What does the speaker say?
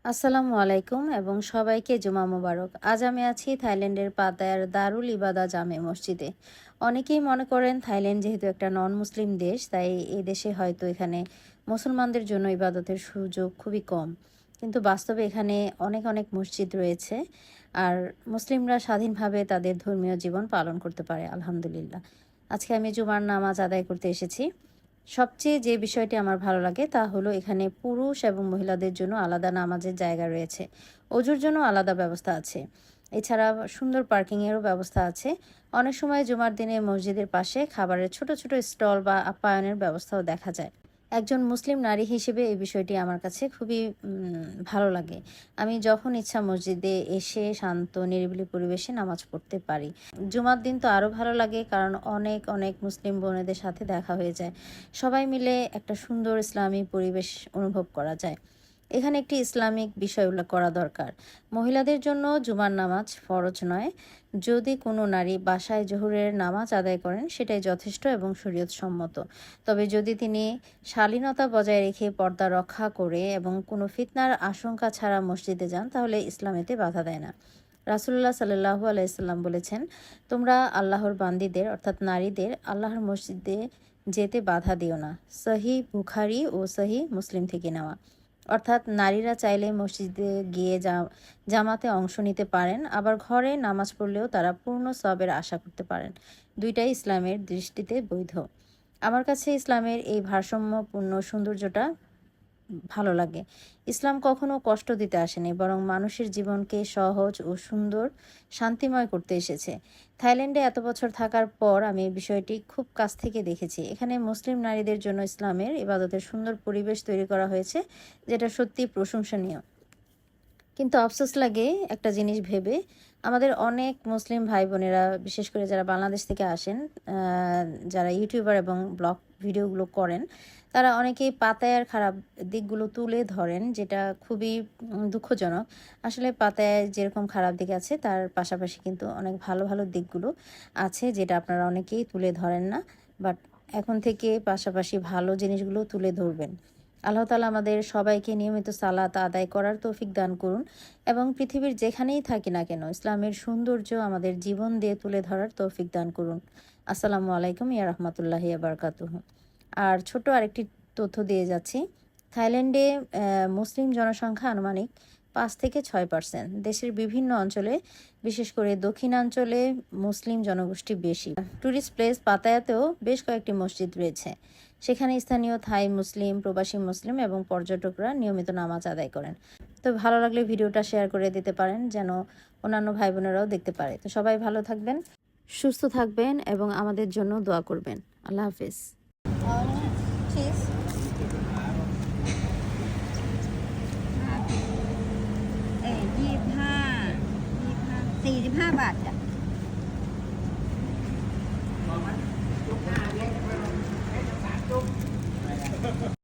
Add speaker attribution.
Speaker 1: আসসালামু আলাইকুম এবং সবাইকে জুমা মোবারক। আজ আমি আছি থাইল্যান্ডের পাতায়ার দারুল ইবাদা জামে মসজিদে। অনেকেই মনে করেন থাইল্যান্ড যেহেতু একটা নন মুসলিম দেশ, তাই এই দেশে হয়তো এখানে মুসলমানদের জন্য ইবাদতের সুযোগ খুবই কম। কিন্তু বাস্তবে এখানে অনেক অনেক মসজিদ রয়েছে, আর মুসলিমরা স্বাধীনভাবে তাদের ধর্মীয় জীবন পালন করতে পারে আলহামদুলিল্লাহ। আজকে আমি জুমার নামাজ আদায় করতে এসেছি। সবচেয়ে যে বিষয়টি আমার ভালো লাগে তা হলো এখানে পুরুষ এবং মহিলাদের জন্য আলাদা নামাজের জায়গা রয়েছে। অজুর জন্য আলাদা ব্যবস্থা আছে। এছাড়া সুন্দর পার্কিংয়েরও ব্যবস্থা আছে। অনেক সময় জুমার দিনে মসজিদের পাশে খাবারের ছোট ছোট স্টল বা আপ্যায়নের ব্যবস্থাও দেখা যায়। একজন মুসলিম নারী হিসেবে এই বিষয়টি আমার কাছে খুবই ভালো লাগে। আমি যখন ইচ্ছা মসজিদে এসে শান্ত নিরিবিলি পরিবেশে নামাজ পড়তে পারি। জুমার দিন তো আরও ভালো লাগে, কারণ অনেক অনেক মুসলিম বোনেদের সাথে দেখা হয়ে যায়। সবাই মিলে একটা সুন্দর ইসলামী পরিবেশ অনুভব করা যায়। এখানে একটি ইসলামিক বিষয় উল্লেখ করা দরকার। মহিলাদের জন্য জুমার নামাজ ফরজ নয়। যদি কোনো নারী বাসায় জোহরের নামাজ আদায় করেন সেটাই যথেষ্ট এবং শরীয়ত সম্মত। তবে যদি তিনি শালীনতা বজায় রেখে পর্দা রক্ষা করে এবং কোনো ফিতনার আশঙ্কা ছাড়া মসজিদে যান, তাহলে ইসলাম এতে বাধা দেয় না। রাসূলুল্লাহ সাল্লাল্লাহু আলাইহি সাল্লাম বলেছেন, তোমরা আল্লাহর বান্দীদের অর্থাৎ নারীদের আল্লাহর মসজিদে যেতে বাধা দিও না। সহিহ বুখারী ও সহিহ মুসলিম থেকে নেওয়া। অর্থাৎ নারীরা চাইলে মসজিদে গিয়ে জামাতে অংশ নিতে পারেন, আবার ঘরে নামাজ পড়লেও তারা পূর্ণ সওয়াবের আশা করতে পারেন। দুইটাই ইসলামের দৃষ্টিতে বৈধ। আমার কাছে ইসলামের এই ভারসাম্যপূর্ণ সৌন্দর্যটা ভালো লাগে। ইসলাম কখনো কষ্ট দিতে আসেনি, বরং মানুষের জীবনকে সহজ ও সুন্দর শান্তিময় করতে এসেছে। থাইল্যান্ডে এত বছর থাকার পর আমি এই বিষয়টি খুব কাছ থেকে দেখেছি। এখানে মুসলিম নারীদের জন্য ইসলামের ইবাদতের সুন্দর পরিবেশ তৈরি করা হয়েছে, যেটা সত্যি প্রশংসনীয়। কিন্তু আফসোস লাগে একটা জিনিস ভেবে, আমাদের অনেক মুসলিম ভাই বোনেরা, বিশেষ করে যারা বাংলাদেশ থেকে আসেন, যারা ইউটিউবার এবং ব্লগ ভিডিওগুলো করেন, তারা অনেকেই পাতায়ার খারাপ দিকগুলো তুলে ধরেন, যেটা খুবই দুঃখজনক। আসলে পাতায়ায় যেরকম খারাপ দিক আছে, তার পাশাপাশি কিন্তু অনেক ভালো ভালো দিকগুলো আছে, যেটা আপনারা অনেকেই তুলে ধরেন না। বাট এখন থেকে পাশাপাশি ভালো জিনিসগুলো তুলে ধরবেন। আল্লাহ তাআলা আমাদের সবাইকে নিয়মিত সালাত আদায় করার তৌফিক দান করুন এবং পৃথিবীর যেখানেই থাকি না কেন ইসলামের সৌন্দর্য আমাদের জীবন দিয়ে তুলে ধরার তৌফিক দান করুন। আসসালামু আলাইকুম ইয়া রাহমাতুল্লাহি ওয়া বারাকাতুহু। আর ছোট আরেকটি তথ্য দিয়ে যাচ্ছি। থাইল্যান্ডে মুসলিম জনসংখ্যা আনুমানিক 5 থেকে 6%। দেশের বিভিন্ন অঞ্চলে, বিশেষ করে দক্ষিণাঞ্চলে মুসলিম জনগোষ্ঠী বেশি। ট্যুরিস্ট প্লেস পাতায়াতেও বেশ কয়েকটি মসজিদ রয়েছে। সেখানে স্থানীয় থাই মুসলিম, প্রবাসী মুসলিম এবং পর্যটকরা নিয়মিত নামাজ আদায় করেন। তো ভালো লাগলে ভিডিওটা শেয়ার করে দিতে পারেন, যেন অন্যান্য ভাই বোনেরাও দেখতে পারে। তো সবাই ভালো থাকবেন, সুস্থ থাকবেন এবং আমাদের জন্য দোয়া করবেন। আল্লাহ হাফিজ।
Speaker 2: cheese. 45 บาทจ้ะ